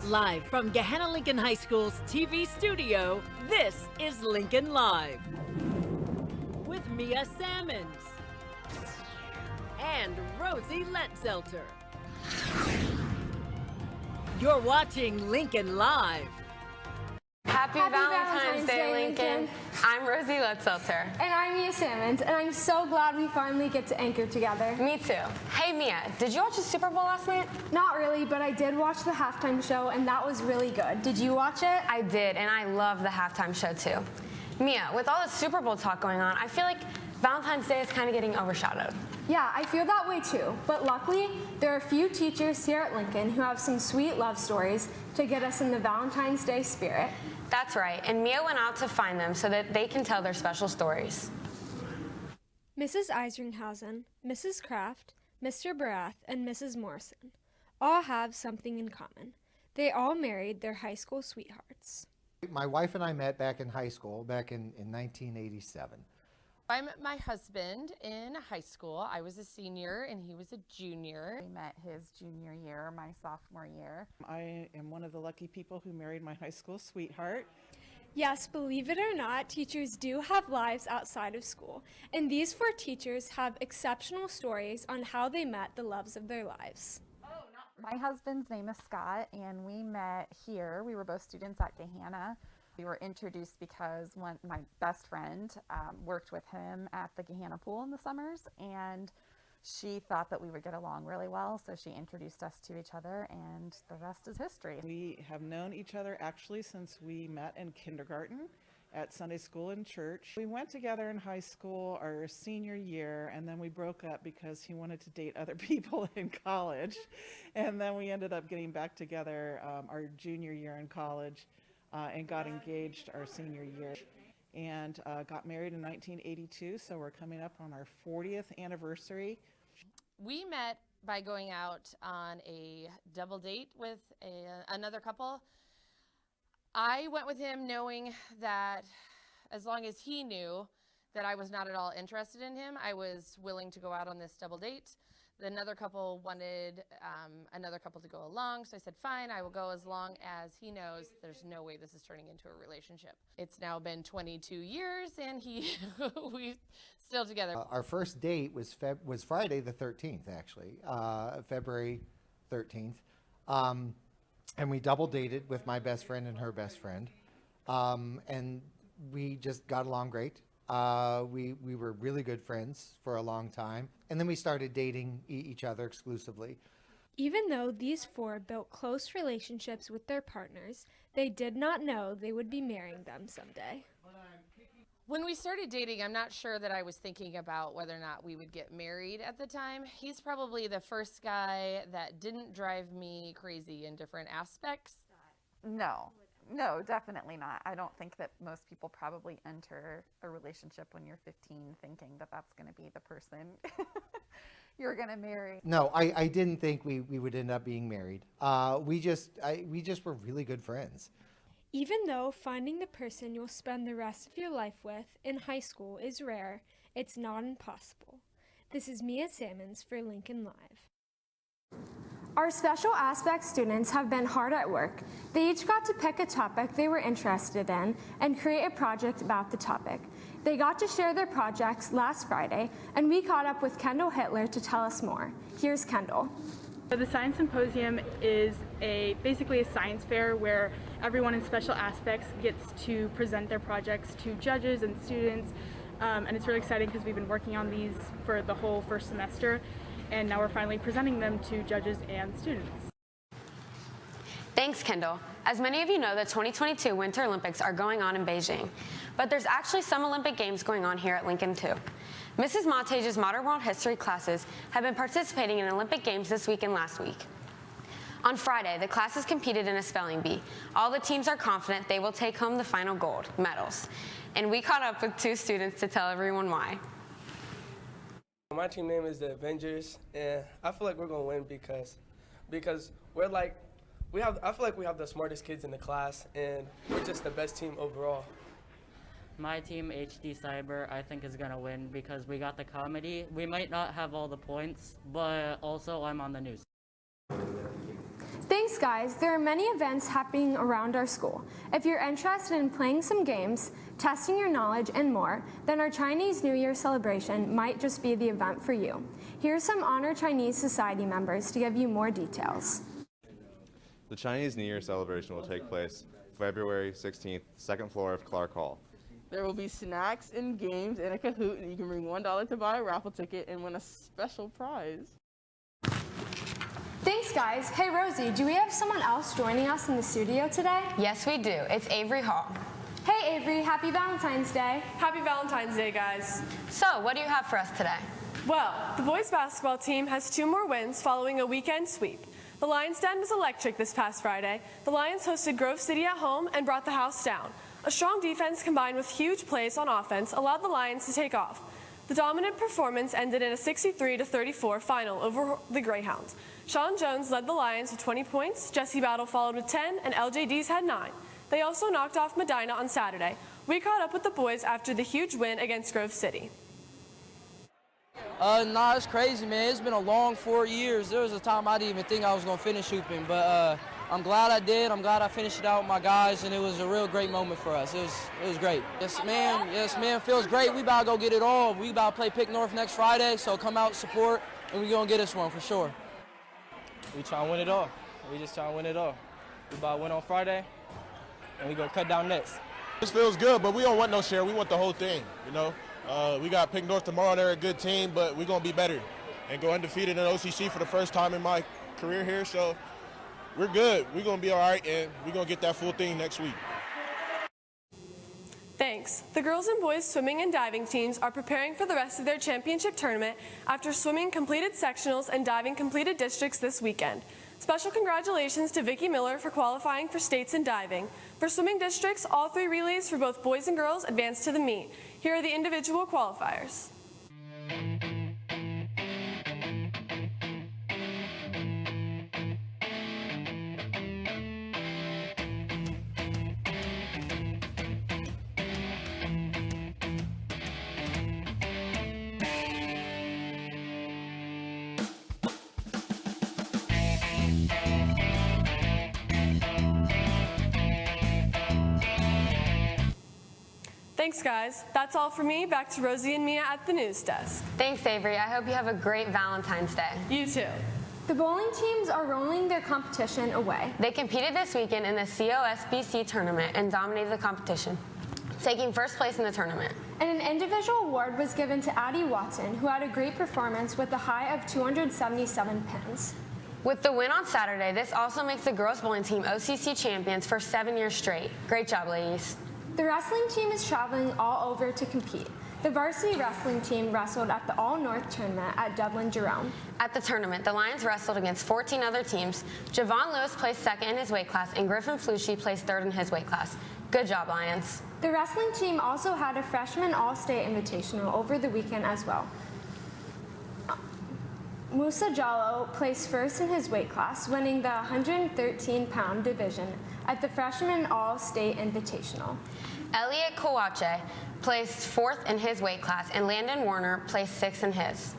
Live from Gahanna Lincoln High School's TV studio, this is Lincoln Live. With Mia Sammons and Rosie Letzelter. You're watching Lincoln Live. Happy Valentine's Day, Lincoln. I'm Rosie Letzelter. And I'm Mia Sammons, and I'm so glad we finally get to anchor together. Me too. Hey Mia, did you watch the Super Bowl last night? Not really, but I did watch the halftime show, and that was really good. Did you watch it? I did, and I love the halftime show too. Mia, with all the Super Bowl talk going on, I feel like Valentine's Day is kind of getting overshadowed. Yeah, I feel that way too. But luckily, there are a few teachers here at Lincoln who have some sweet love stories to get us in the Valentine's Day spirit. That's right, and Mia went out to find them so that they can tell their special stories. Mrs. Isringhausen, Mrs. Kraft, Mr. Barath, and Mrs. Morrison all have something in common. They all married their high school sweethearts. My wife and I met back in high school, back in 1987. I met my husband in high school. I was a senior and he was a junior. We met his junior year, my sophomore year. I am one of the lucky people who married my high school sweetheart. Yes, believe it or not, teachers do have lives outside of school, and these four teachers have exceptional stories on how they met the loves of their lives. My husband's name is Scott, and we met here. We were both students at Gahanna. We were introduced because my best friend worked with him at the Gahanna pool in the summers, and she thought that we would get along really well, so she introduced us to each other, and the rest is history. We have known each other actually since we met in kindergarten at Sunday school and church. We went together in high school our senior year, and then we broke up because he wanted to date other people in college, and then we ended up getting back together our junior year in college. And got engaged our senior year and got married in 1982, so we're coming up on our 40th anniversary. We met by going out on a double date with another couple. I went with him knowing that as long as he knew that I was not at all interested in him, I was willing to go out on this double date. Another couple wanted another couple to go along, so I said, fine, I will go as long as he knows there's no way this is turning into a relationship. It's now been 22 years, and we're still together. Our first date was Friday the 13th, actually, February 13th. And we double dated with my best friend and her best friend. And we just got along great. We were really good friends for a long time, and then we started dating each other exclusively. Even though these four built close relationships with their partners, they did not know they would be marrying them someday. When we started dating, I'm not sure that I was thinking about whether or not we would get married at the time. He's probably the first guy that didn't drive me crazy in different aspects. No, definitely not. I don't think that most people probably enter a relationship when you're 15 thinking that that's going to be the person you're going to marry. No, I didn't think we would end up being married. We just were really good friends. Even though finding the person you'll spend the rest of your life with in high school is rare, it's not impossible. This is Mia Sammons for Lincoln Live. Our special aspect students have been hard at work. They each got to pick a topic they were interested in and create a project about the topic. They got to share their projects last Friday, and we caught up with Kendall Hitler to tell us more. Here's Kendall. The Science Symposium is basically a science fair where everyone in special aspects gets to present their projects to judges and students, and it's really exciting because we've been working on these for the whole first semester. And now we're finally presenting them to judges and students. Thanks, Kendall. As many of you know, the 2022 Winter Olympics are going on in Beijing, but there's actually some Olympic Games going on here at Lincoln too. Mrs. Montage's Modern World History classes have been participating in Olympic Games this week and last week. On Friday, the classes competed in a spelling bee. All the teams are confident they will take home the final gold medals. And we caught up with two students to tell everyone why. My team name is the Avengers, and I feel like we're gonna win because we're like I feel like we have the smartest kids in the class, and we're just the best team overall. My team, HD Cyber, I think is gonna win because we got the comedy. We might not have all the points, but also I'm on the news. Thanks Thanks, guys. There are many events happening around our school. If you're interested in playing some games, testing your knowledge, and more, then our Chinese New Year celebration might just be the event for you. Here are some Honor Chinese Society members to give you more details. The Chinese New Year celebration will take place February 16th, second floor of Clark Hall. There will be snacks and games and a Kahoot, and you can bring $1 to buy a raffle ticket and win a special prize. Thanks, guys. Hey, Rosie, do we have someone else joining us in the studio today? Yes, we do. It's Avery Hall. Hey, Avery, happy Valentine's Day. Happy Valentine's Day, guys. So, what do you have for us today? Well, the boys basketball team has 2 more wins following a weekend sweep. The Lions' Den was electric this past Friday. The Lions hosted Grove City at home and brought the house down. A strong defense combined with huge plays on offense allowed the Lions to take off. The dominant performance ended in a 63-34 final over the Greyhounds. Sean Jones led the Lions with 20 points, Jesse Battle followed with 10, and LJDs had 9. They also knocked off Medina on Saturday. We caught up with the boys after the huge win against Grove City. Nah, it's crazy, man. It's been a long 4 years. There was a time I didn't even think I was going to finish hooping, but I'm glad I did. I'm glad I finished it out with my guys, and it was a real great moment for us. It was great. Yes, man. Yes, man. Feels great. We about to go get it all. We about to play Pick North next Friday, so come out, support, and we going to get us one for sure. We trying to win it all. We just trying to win it all. We about to win on Friday, and we going to cut down next. This feels good, but we don't want no share. We want the whole thing, you know. We got Pick North tomorrow. They're a good team, but we're going to be better and go undefeated in OCC for the first time in my career here. So we're good. We're going to be all right, and we're going to get that full thing next week. Thanks. The girls and boys swimming and diving teams are preparing for the rest of their championship tournament after swimming completed sectionals and diving completed districts this weekend. Special congratulations to Vicki Miller for qualifying for states in diving. For swimming districts, all 3 relays for both boys and girls advanced to the meet. Here are the individual qualifiers. Thanks, guys. That's all for me. Back to Rosie and Mia at the news desk. Thanks, Avery. I hope you have a great Valentine's Day. You too. The bowling teams are rolling their competition away. They competed this weekend in the COSBC tournament and dominated the competition, taking first place in the tournament. And an individual award was given to Addie Watson, who had a great performance with a high of 277 pins. With the win on Saturday, this also makes the girls bowling team OCC champions for 7 years straight. Great job, ladies. The wrestling team is traveling all over to compete. The varsity wrestling team wrestled at the All-North tournament at Dublin Jerome. At the tournament, the Lions wrestled against 14 other teams. Javon Lewis placed second in his weight class, and Griffin Flucci placed third in his weight class. Good job, Lions. The wrestling team also had a freshman All-State Invitational over the weekend as well. Musa Jallo placed first in his weight class, winning the 113-pound division at the Freshman All-State Invitational. Elliot Kawache placed fourth in his weight class, and Landon Warner placed sixth in his.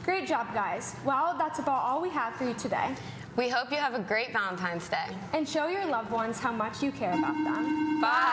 Great job, guys. Well, that's about all we have for you today. We hope you have a great Valentine's Day. And show your loved ones how much you care about them. Bye.